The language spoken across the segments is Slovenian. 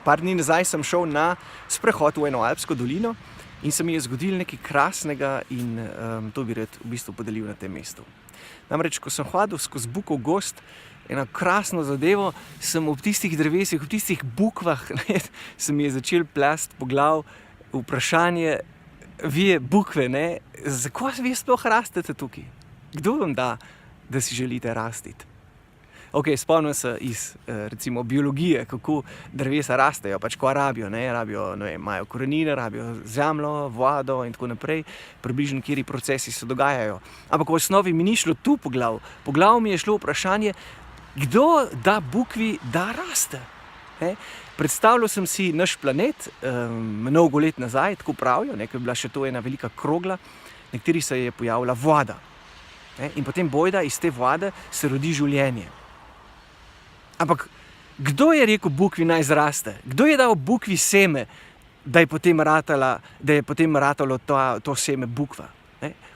Par dni nazaj sem šel na sprehod v eno alpsko dolino in se mi je zgodilo nekaj krasnega in to bi rad v bistvu podelil na tem mestu. Namreč, ko sem hodil skozi bukov gozd, eno krasno zadevo, sem ob tistih drevesih, ob tistih bukvah, se mi je začel plast po glav vprašanje, vi bukve, zakaj vi sploh rastete tukaj? Kdo vam da si želite rastiti? Ok, spomnim se iz, recimo, biologije, kako drevesa rastejo, pač ko rabijo, imajo korenine, rabijo zemljo, vodo in tako naprej, približno kateri procesi se dogajajo. Ampak v osnovi mi ni šlo tu po glavu mi je šlo vprašanje, kdo da bukvi da raste? Predstavljal sem si naš planet mnogo let nazaj, tako pravijo, ko je bila še to ena velika krogla, na kateri se je pojavila voda. In potem bojda iz te vode se rodi življenje. Ampak kdo je rekel bukvi naj zraste? Kdo je dal bukvi seme, da je potem ratalo to seme bukva?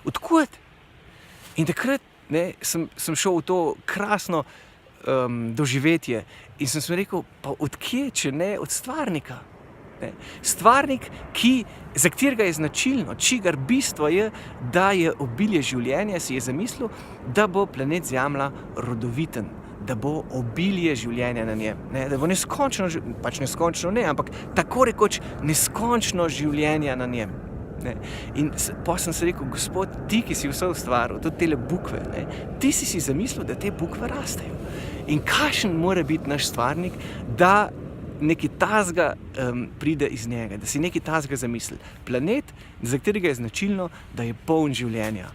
Odkud? In takrat sem šel v to krasno doživetje in sem rekel, pa od kje, če ne od stvarnika? Stvarnik, za katerega je značilno, čigar bistvo je, da je obilje življenja, si je zamislil, da bo planet Zemlja rodoviten, da bo obilje življenja na njem, da bo neskončno, pač neskončno ne, ampak tako rekoč neskončno življenja na njem. In potem sem se rekel, Gospod, ti, ki si vse ustvaril, tudi tele bukve, ti si zamislil, da te bukve rastejo. In kakšen mora biti naš stvarnik, da nekaj tazga pride iz njega, da si nekaj tazga zamisli. Planet, za katerega je značilno, da je poln življenja.